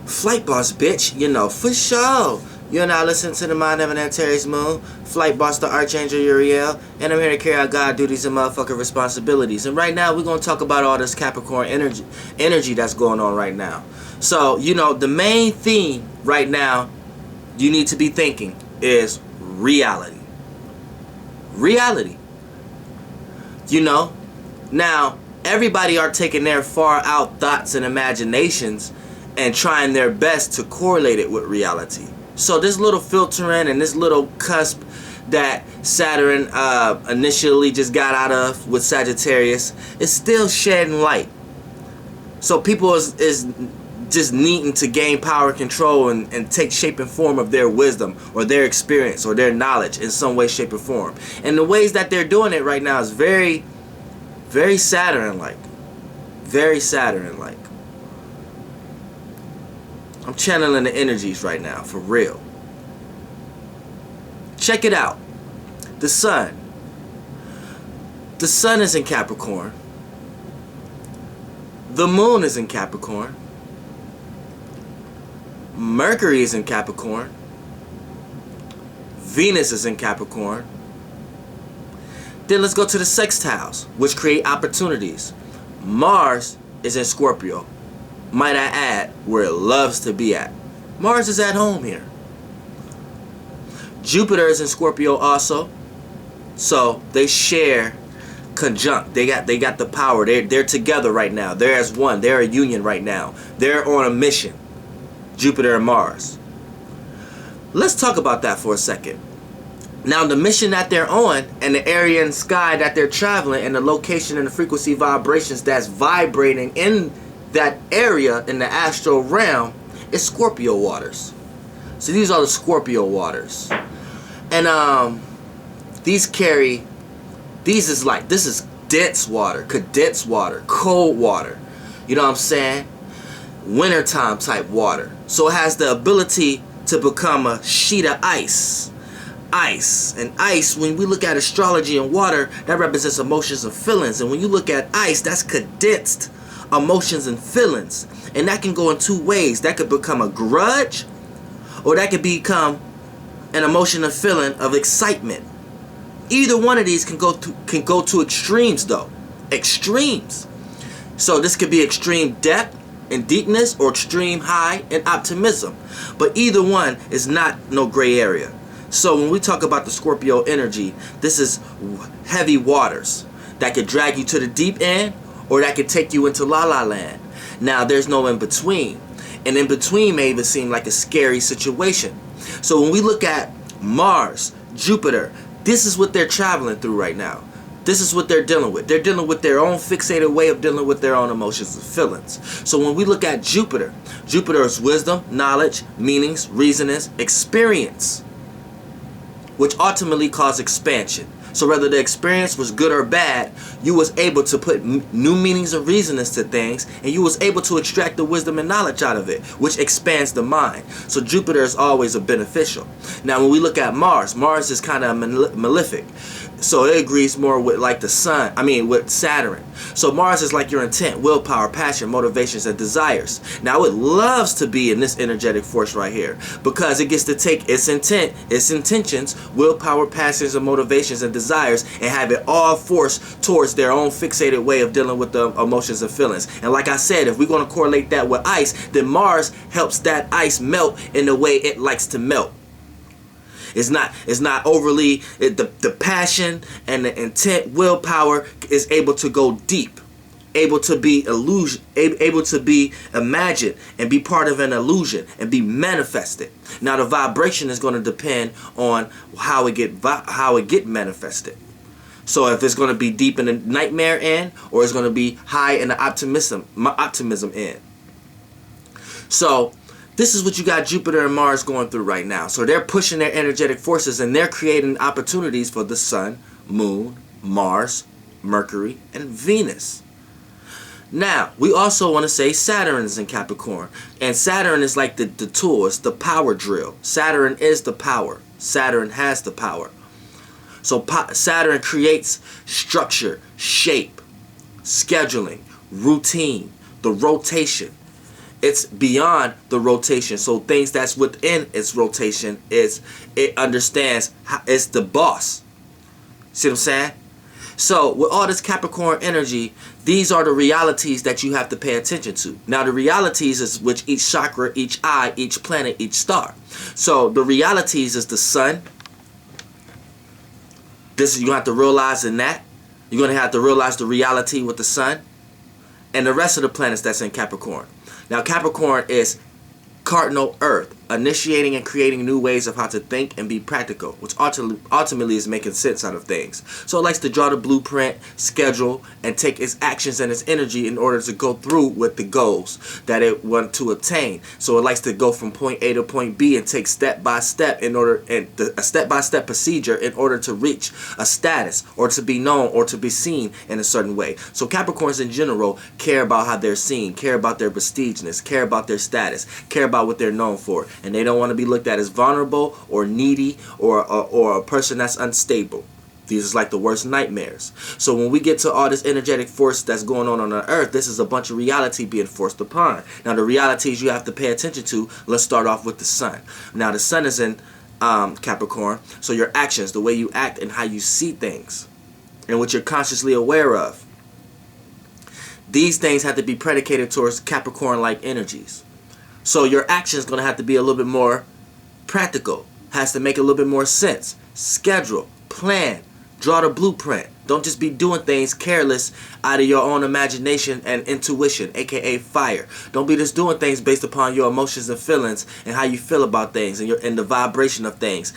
Flight Boss, bitch, you know, for sure. You're now listening to the Mind of an Antares Moon, Flight Boss, the Archangel Uriel, and I'm here to carry out God duties and motherfucking responsibilities. And right now, we're going to talk about all this Capricorn energy that's going on right now. So, you know, the main theme right now you need to be thinking is reality. Reality. You know? Now, everybody are taking their far out thoughts and imaginations and trying their best to correlate it with reality. So this little filtering and this little cusp that Saturn initially just got out of with Sagittarius is still shedding light. So people is just needing to gain power, control, and take shape and form of their wisdom or their experience or their knowledge in some way, shape, or form. And the ways that they're doing it right now is very, very Saturn-like. Very Saturn-like. I'm channeling the energies right now, for real. Check it out. The sun. The sun is in Capricorn. The moon is in Capricorn. Mercury is in Capricorn. Venus is in Capricorn. Then let's go to the sextiles, which create opportunities. Mars is in Scorpio. Might I add, where it loves to be at. Mars is at home here. Jupiter is in Scorpio also. So they share conjunct. They got the power. They're together right now. They're as one. They're a union right now. They're on a mission. Jupiter and Mars. Let's talk about that for a second. Now the mission that they're on and the area and sky that they're traveling and the location and the frequency vibrations that's vibrating in that area in the astral realm is Scorpio waters. So these are the Scorpio waters. And this is dense water, condensed water, cold water. You know what I'm saying? Wintertime type water. So it has the ability to become a sheet of ice. Ice. And ice, when we look at astrology and water, that represents emotions and feelings. And when you look at ice, that's condensed emotions and feelings. And that can go in two ways. That could become a grudge, or that could become an emotion and feeling of excitement. Either one of these can go to extremes though. Extremes. So this could be extreme depth and deepness or extreme high and optimism. But either one is not no gray area. So when we talk about the Scorpio energy, this is heavy waters that could drag you to the deep end or that could take you into la la land. Now there's no in between. And in between may even seem like a scary situation. So when we look at Mars, Jupiter, this is what they're traveling through right now. This is what they're dealing with. They're dealing with their own fixated way of dealing with their own emotions and feelings. So when we look at Jupiter, Jupiter is wisdom, knowledge, meanings, reasonings, experience, which ultimately cause expansion. So whether the experience was good or bad, you was able to put new meanings and reasonings to things, and you was able to extract the wisdom and knowledge out of it, which expands the mind. So Jupiter is always a beneficial. Now when we look at Mars, Mars is kind of malefic. So it agrees more with like the sun, with Saturn. So Mars is like your intent, willpower, passion, motivations, and desires. Now it loves to be in this energetic force right here because it gets to take its intent, its intentions, willpower, passions, and motivations and desires and have it all forced towards their own fixated way of dealing with the emotions and feelings. And like I said, if we're going to correlate that with ice, then Mars helps that ice melt in the way it likes to melt. It's not overly, the passion and the intent, willpower is able to go deep, able to be able to be imagined and be part of an illusion and be manifested. Now the vibration is going to depend on how it get manifested. So if it's going to be deep in the nightmare end or it's going to be high in the optimism end. So this is what you got Jupiter and Mars going through right now. So they're pushing their energetic forces and they're creating opportunities for the sun, moon, Mars, Mercury, and Venus. Now, we also want to say Saturn is in Capricorn. And Saturn is like the tool. It's the power drill. Saturn is the power. Saturn has the power. So Saturn creates structure, shape, scheduling, routine, the rotation. It's beyond the rotation. So things that's within its rotation is, it understands how, it's the boss. See what I'm saying? So with all this Capricorn energy, these are the realities that you have to pay attention to. Now the realities is which each chakra, each eye, each planet, each star. So the realities is the sun. This is, you have to realize in that. You're going to have to realize the reality with the sun and the rest of the planets that's in Capricorn. Now Capricorn is cardinal Earth, initiating and creating new ways of how to think and be practical, which ultimately is making sense out of things. So it likes to draw the blueprint, schedule, and take its actions and its energy in order to go through with the goals that it wants to obtain. So it likes to go from point A to point B and take step by step in order, and a step-by-step procedure in order to reach a status or to be known or to be seen in a certain way. So Capricorns in general care about how they're seen, care about their prestigeness, care about their status, care about what they're known for. And they don't want to be looked at as vulnerable or needy or a person that's unstable. These are like the worst nightmares. So when we get to all this energetic force that's going on the earth, this is a bunch of reality being forced upon. Now the realities you have to pay attention to, let's start off with the sun. Now the sun is in Capricorn, so your actions, the way you act and how you see things, and what you're consciously aware of. These things have to be predicated towards Capricorn-like energies. So your action is going to have to be a little bit more practical. Has to make a little bit more sense. Schedule, plan, draw the blueprint. Don't just be doing things careless out of your own imagination and intuition, aka fire. Don't be just doing things based upon your emotions and feelings and how you feel about things and the vibration of things,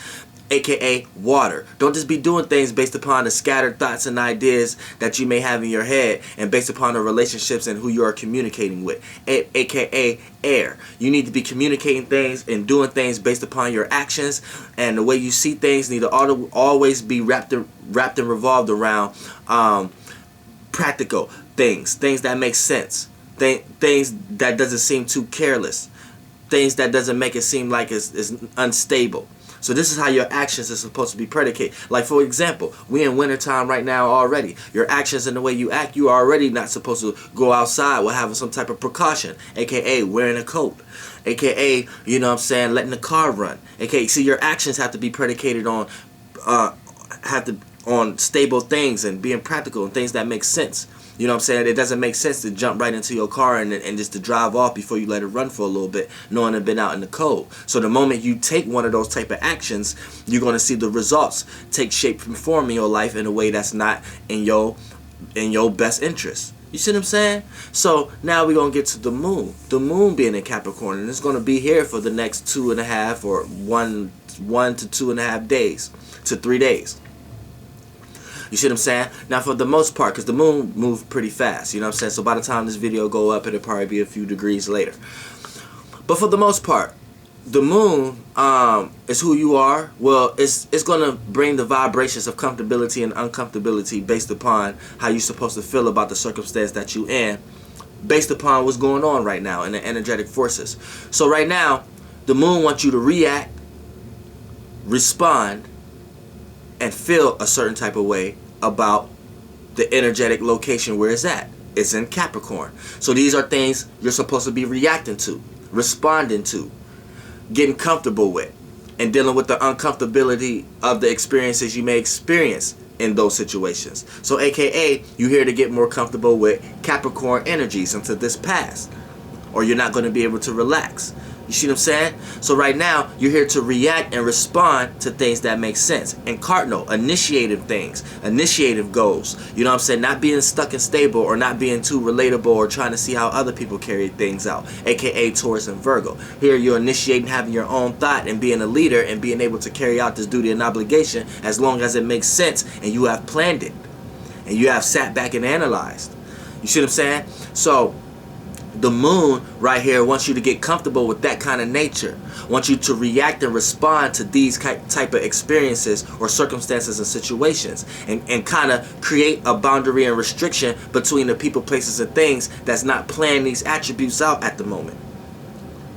aka water. Don't just be doing things based upon the scattered thoughts and ideas that you may have in your head and based upon the relationships and who you are communicating with, aka air. You need to be communicating things and doing things based upon your actions, and the way you see things need to always be wrapped and revolved around practical things that make sense, things that doesn't seem too careless, things that doesn't make it seem like it's unstable. So this is how your actions are supposed to be predicated. Like for example, we in wintertime right now already. Your actions and the way you act, you are already not supposed to go outside without having some type of precaution, aka wearing a coat, aka, you know what I'm saying, letting the car run. aka, see, your actions have to be predicated on on stable things and being practical and things that make sense. You know what I'm saying? It doesn't make sense to jump right into your car and just to drive off before you let it run for a little bit, knowing it's been out in the cold. So the moment you take one of those type of actions, you're going to see the results take shape and form in your life in a way that's not in your best interest. You see what I'm saying? So now we're going to get to the moon. The moon being in Capricorn, and it's going to be here for the next 2.5 or 1 to 2.5 days to 3 days. You see what I'm saying? Now for the most part, because the moon moves pretty fast, you know what I'm saying? So by the time this video go up, it'll probably be a few degrees later. But for the most part, the moon is who you are. Well, it's going to bring the vibrations of comfortability and uncomfortability based upon how you're supposed to feel about the circumstance that you're in, based upon what's going on right now in the energetic forces. So right now, the moon wants you to react, respond, and feel a certain type of way about the energetic location where it's at. It's in Capricorn. So these are things you're supposed to be reacting to, responding to, getting comfortable with, and dealing with the uncomfortability of the experiences you may experience in those situations. So aka, you're here to get more comfortable with Capricorn energies into this past, or you're not going to be able to relax. You see what I'm saying? So right now, you're here to react and respond to things that make sense. And cardinal, initiative things, initiative goals. You know what I'm saying? Not being stuck and stable, or not being too relatable, or trying to see how other people carry things out, aka Taurus and Virgo. Here you're initiating, having your own thought, and being a leader, and being able to carry out this duty and obligation as long as it makes sense, and you have planned it, and you have sat back and analyzed. You see what I'm saying? So the moon right here wants you to get comfortable with that kind of nature. Wants you to react and respond to these type of experiences or circumstances and situations, and kind of create a boundary and restriction between the people, places, and things that's not playing these attributes out at the moment.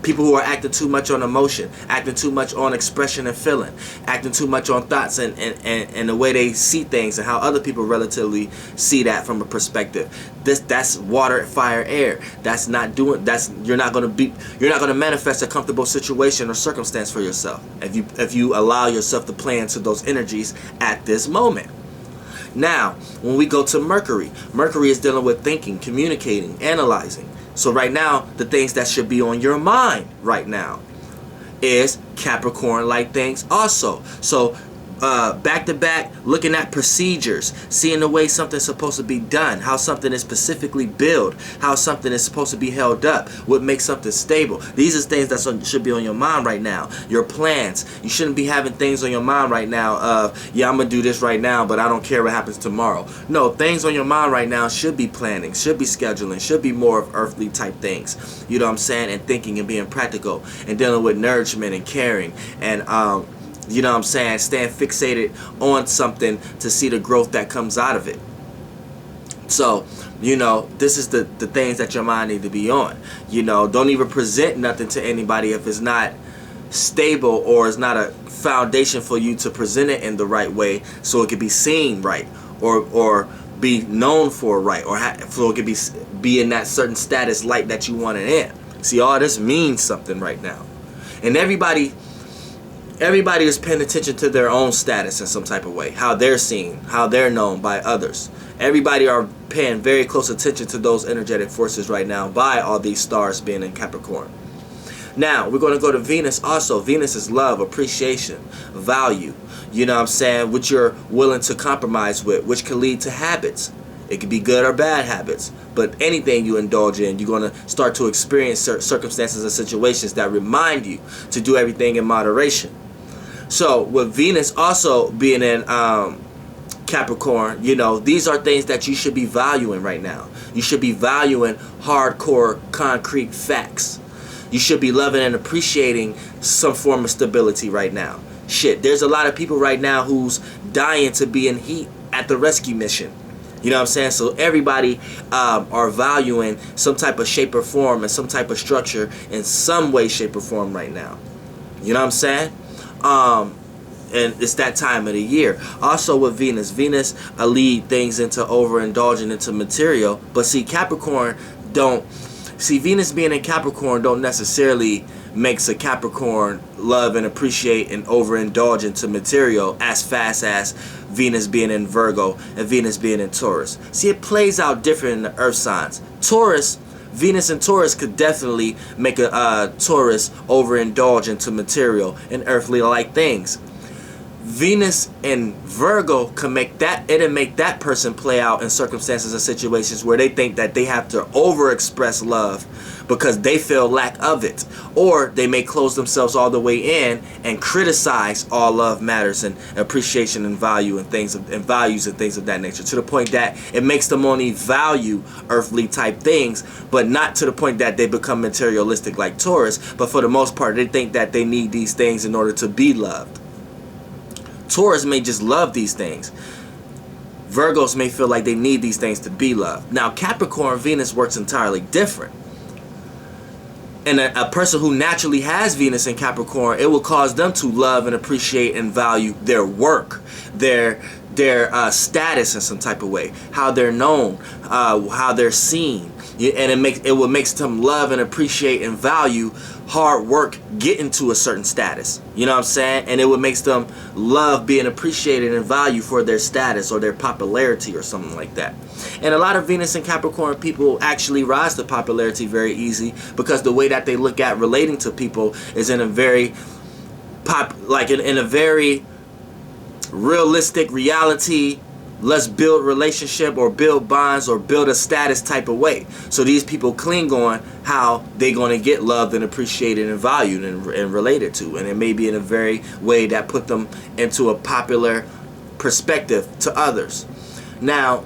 People who are acting too much on emotion, acting too much on expression and feeling, acting too much on thoughts and the way they see things and how other people relatively see that from a perspective. That's water, fire, air. That's not doing. You're not gonna manifest a comfortable situation or circumstance for yourself if you allow yourself to play into those energies at this moment. Now, when we go to Mercury, Mercury is dealing with thinking, communicating, analyzing. So right now, the things that should be on your mind right now is Capricorn-like things also. So back to back, looking at procedures, seeing the way something's supposed to be done, how something is specifically built, how something is supposed to be held up, what makes something stable. These are things that should be on your mind right now. Your plans. You shouldn't be having things on your mind right now of, yeah, I'm going to do this right now, but I don't care what happens tomorrow. No, things on your mind right now should be planning, should be scheduling, should be more of earthly type things. You know what I'm saying? And thinking and being practical and dealing with nourishment and caring and you know what I'm saying, staying fixated on something to see the growth that comes out of it. So, you know, this is the things that your mind need to be on. You know, don't even present nothing to anybody if it's not stable or it's not a foundation for you to present it in the right way so it can be seen right or be known for right or so it can be in that certain status light that you want it in. See, all this means something right now. And everybody is paying attention to their own status in some type of way, how they're seen, how they're known by others. Everybody are paying very close attention to those energetic forces right now by all these stars being in Capricorn. Now, we're going to go to Venus also. Venus is love, appreciation, value. You know what I'm saying? Which you're willing to compromise with, which can lead to habits. It could be good or bad habits. But anything you indulge in, you're going to start to experience circumstances and situations that remind you to do everything in moderation. So with Venus also being in Capricorn, you know, these are things that you should be valuing right now. You should be valuing hardcore, concrete facts. You should be loving and appreciating some form of stability right now. Shit, there's a lot of people right now who's dying to be in heat at the rescue mission. You know what I'm saying? So everybody are valuing some type of shape or form and some type of structure in some way, shape, or form right now. You know what I'm saying? And it's that time of the year. Also with Venus lead things into overindulging into material. But see, Venus being in Capricorn don't necessarily makes a Capricorn love and appreciate and overindulge into material as fast as Venus being in Virgo and Venus being in Taurus. See, it plays out different in the earth signs. Venus and Taurus could definitely make a Taurus overindulge into material and earthly like things. Venus and Virgo can make that person play out in circumstances and situations where they think that they have to overexpress love because they feel lack of it, or they may close themselves all the way in and criticize all love matters and appreciation and value and values and things of that nature, to the point that it makes them only value earthly type things, but not to the point that they become materialistic like Taurus. But for the most part, they think that they need these things in order to be loved. Taurus may just love these things. Virgos may feel like they need these things to be loved. Now, Capricorn Venus works entirely different. And a person who naturally has Venus in Capricorn, it will cause them to love and appreciate and value their work, their status in some type of way, how they're known, how they're seen. And it will make them love and appreciate and value hard work getting to a certain status. You know what I'm saying? And it would make them love being appreciated and valued for their status or their popularity or something like that. And a lot of Venus and Capricorn people actually rise to popularity very easy because the way that they look at relating to people is in a very in a very realistic reality. Let's build relationship or build bonds or build a status type of way. So these people cling on how they're going to get loved and appreciated and valued and related to. And it may be in a very way that put them into a popular perspective to others. Now,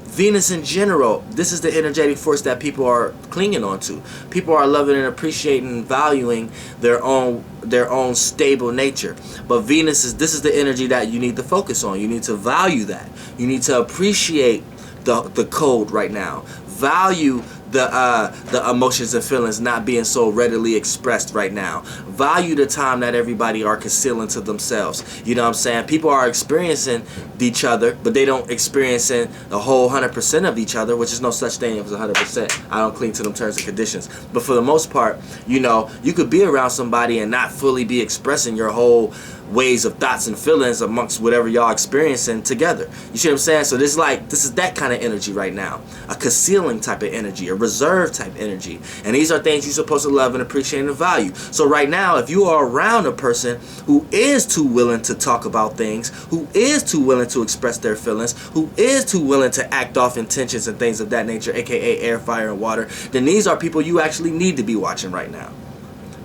Venus in general, this is the energetic force that people are clinging on to. People are loving and appreciating and valuing their own stable nature. But this is the energy that you need to focus on. You need to value that. You need to appreciate the code right now. Value the emotions and feelings not being so readily expressed right now. Value the time that everybody are concealing to themselves. You know what I'm saying? People are experiencing each other, but they don't experiencing the whole 100% of each other, which is no such thing as 100%. I don't cling to them terms and conditions. But for the most part, you know, you could be around somebody and not fully be expressing your whole ways of thoughts and feelings amongst whatever y'all experiencing together. You see what I'm saying? So this is that kind of energy right now. A concealing type of energy, a reserve type energy. And these are things you're supposed to love and appreciate and value. So right now, if you are around a person who is too willing to talk about things, who is too willing to express their feelings, who is too willing to act off intentions and things of that nature, aka air, fire, and water, then these are people you actually need to be watching right now.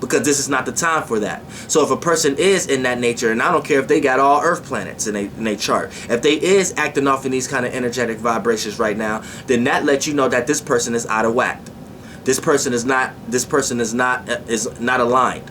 Because this is not the time for that. So if a person is in that nature, and I don't care if they got all earth planets in they chart, if they is acting off in these kind of energetic vibrations right now, then that lets you know that this person is out of whack. This person is not aligned.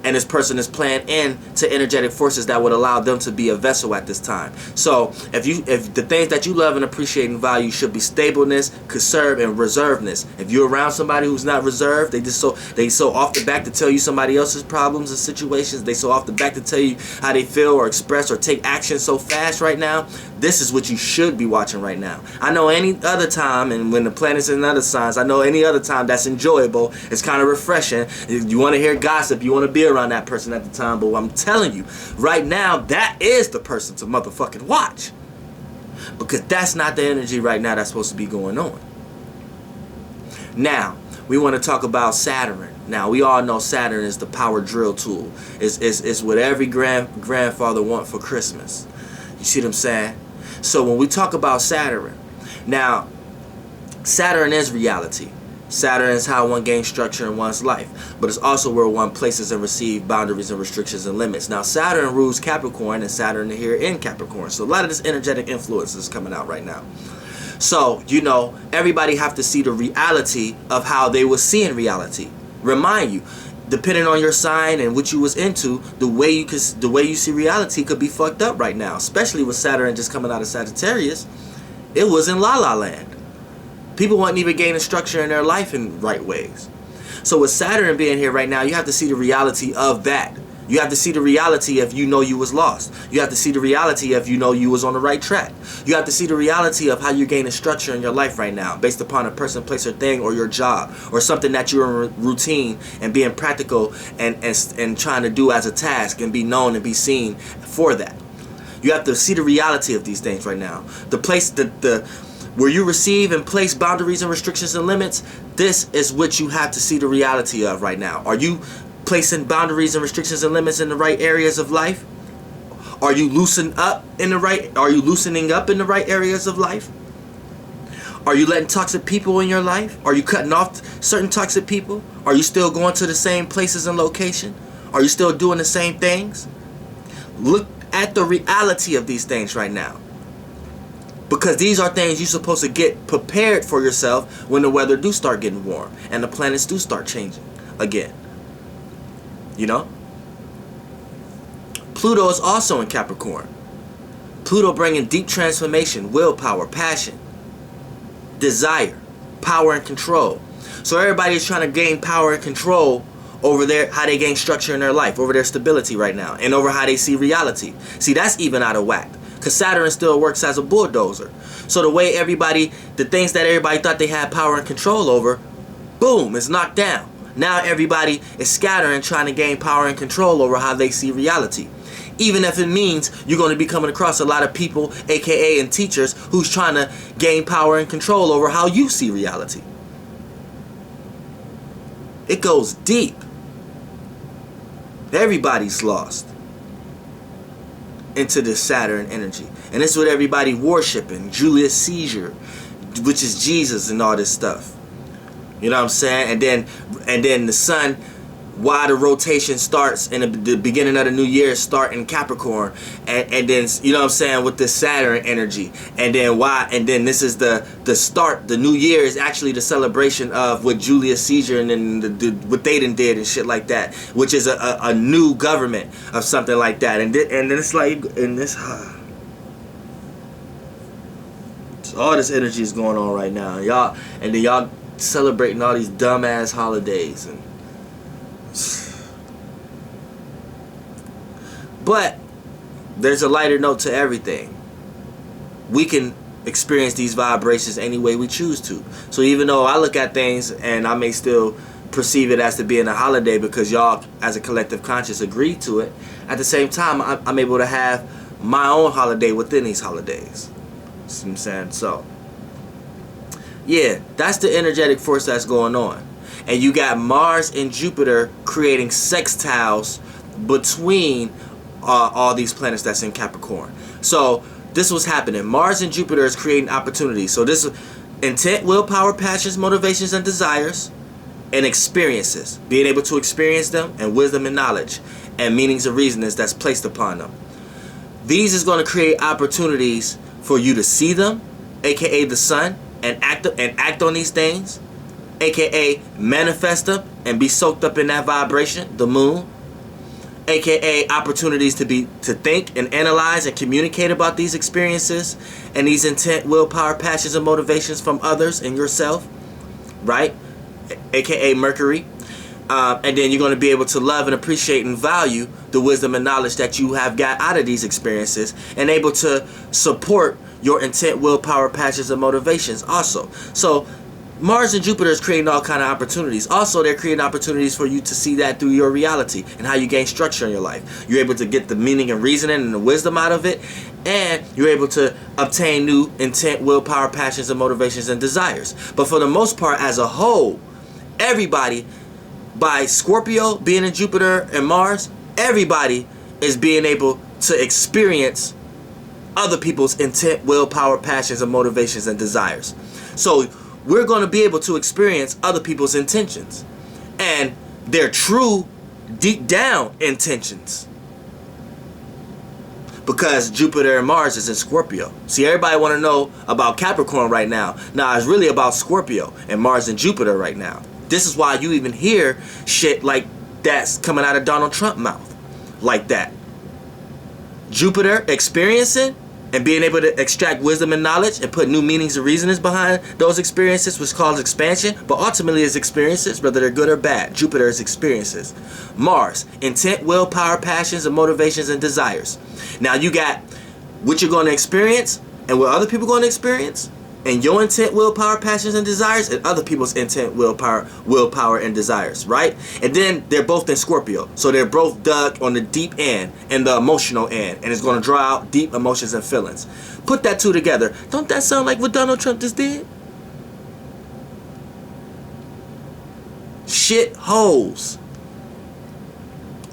And this person is playing into energetic forces that would allow them to be a vessel at this time. So if the things that you love and appreciate and value should be stableness, conserve, and reservedness. If you're around somebody who's not reserved, they so off the back to tell you somebody else's problems and situations. They so off the back to tell you how they feel or express or take action so fast right now. This is what you should be watching right now. I know any other time, and when the planets in other signs, I know any other time that's enjoyable. It's kind of refreshing. If you want to hear gossip, you want to be around that person at the time. But I'm telling you, right now, that is the person to motherfucking watch. Because that's not the energy right now that's supposed to be going on. Now, we want to talk about Saturn. Now, we all know Saturn is the power drill tool. It's what every grandfather want for Christmas. You see what I'm saying? So when we talk about Saturn, now, Saturn is reality. Saturn is how one gains structure in one's life, but it's also where one places and receives boundaries and restrictions and limits. Now, Saturn rules Capricorn, and Saturn here in Capricorn. So a lot of this energetic influence is coming out right now. So, you know, everybody have to see the reality of how they were seeing reality. Remind you, depending on your sign and what you was into, the way you see reality could be fucked up right now. Especially with Saturn just coming out of Sagittarius, it was in La La Land. People weren't even gaining structure in their life in right ways. So with Saturn being here right now, you have to see the reality of that. You have to see the reality if you know you was lost. You have to see the reality if you know you was on the right track. You have to see the reality of how you're gaining structure in your life right now based upon a person, place, or thing, or your job, or something that you're in routine and being practical and trying to do as a task and be known and be seen for that. You have to see the reality of these things right now. The place, where you receive and place boundaries and restrictions and limits, this is what you have to see the reality of right now. Are you placing boundaries and restrictions and limits in the right areas of life? Are you loosening up in the right areas of life? Are you letting toxic people in your life? Are you cutting off certain toxic people? Are you still going to the same places and location? Are you still doing the same things? Look at the reality of these things right now. Because these are things you're supposed to get prepared for yourself when the weather do start getting warm and the planets do start changing again. You know? Pluto is also in Capricorn. Pluto bringing deep transformation, willpower, passion, desire, power, and control. So everybody is trying to gain power and control over how they gain structure in their life, over their stability right now, and over how they see reality. See, that's even out of whack. Because Saturn still works as a bulldozer. So the things that everybody thought they had power and control over, boom, it's knocked down. Now everybody is scattering, trying to gain power and control over how they see reality. Even if it means you're going to be coming across a lot of people, aka and teachers, who's trying to gain power and control over how you see reality. It goes deep. Everybody's lost into this Saturn energy. And this is what everybody worshiping. Julius Caesar, which is Jesus and all this stuff. You know what I'm saying? And then the sun, why the rotation starts in the beginning of the new year start in Capricorn. And then, you know what I'm saying, with the Saturn energy. And then this is the start. The new year is actually the celebration of what Julius Caesar and then what they did and shit like that. Which is a new government of something like that. And then it's like, all this energy is going on right now. Y'all celebrating all these dumbass holidays. But there's a lighter note to everything. We can experience these vibrations any way we choose to. So even though I look at things and I may still perceive it as to being a holiday because y'all as a collective conscious agreed to it, at the same time I'm able to have my own holiday within these holidays. See what I'm saying? So yeah, that's the energetic force that's going on. And you got Mars and Jupiter creating sextiles between all these planets that's in Capricorn. So this was happening. Mars and Jupiter is creating opportunities. So this is intent, willpower, passions, motivations, and desires, and experiences. Being able to experience them, and wisdom and knowledge, and meanings of reasonings that's placed upon them. These is going to create opportunities for you to see them, aka the sun, and act on these things, aka manifest them and be soaked up in that vibration, the moon, aka opportunities to think and analyze and communicate about these experiences and these intent, willpower, passions, and motivations from others and yourself, right? Aka Mercury. And then you're going to be able to love and appreciate and value the wisdom and knowledge that you have got out of these experiences, and able to support your intent, willpower, passions, and motivations also. So Mars and Jupiter is creating all kind of opportunities. Also, they're creating opportunities for you to see that through your reality and how you gain structure in your life. You're able to get the meaning and reasoning and the wisdom out of it, and you're able to obtain new intent, willpower, passions, and motivations and desires. But for the most part, as a whole, everybody, by Scorpio being in Jupiter and Mars, everybody is being able to experience other people's intent, willpower, passions, and motivations and desires. So we're going to be able to experience other people's intentions and their true, deep down intentions, because Jupiter and Mars is in Scorpio. See, everybody want to know about Capricorn right now. Nah, it's really about Scorpio and Mars and Jupiter right now. This is why you even hear shit like that's coming out of Donald Trump's mouth, like that. Jupiter experiencing and being able to extract wisdom and knowledge and put new meanings and reasonings behind those experiences, which causes expansion, but ultimately is experiences, whether they're good or bad. Jupiter is experiences. Mars, intent, willpower, passions, and motivations and desires. Now you got what you're going to experience and what other people are going to experience, and your intent, willpower, passions, and desires, and other people's intent, willpower, and desires, right? And then they're both in Scorpio. So they're both dug on the deep end and the emotional end, and it's going to draw out deep emotions and feelings. Put that two together. Don't that sound like what Donald Trump just did? Shit holes.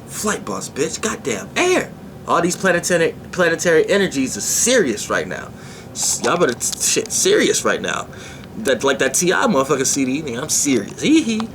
Flight boss, bitch. Goddamn air. All these planetary energies are serious right now. Y'all better shit serious right now. That like that T.I. motherfucking CD. I'm serious. Hee hee.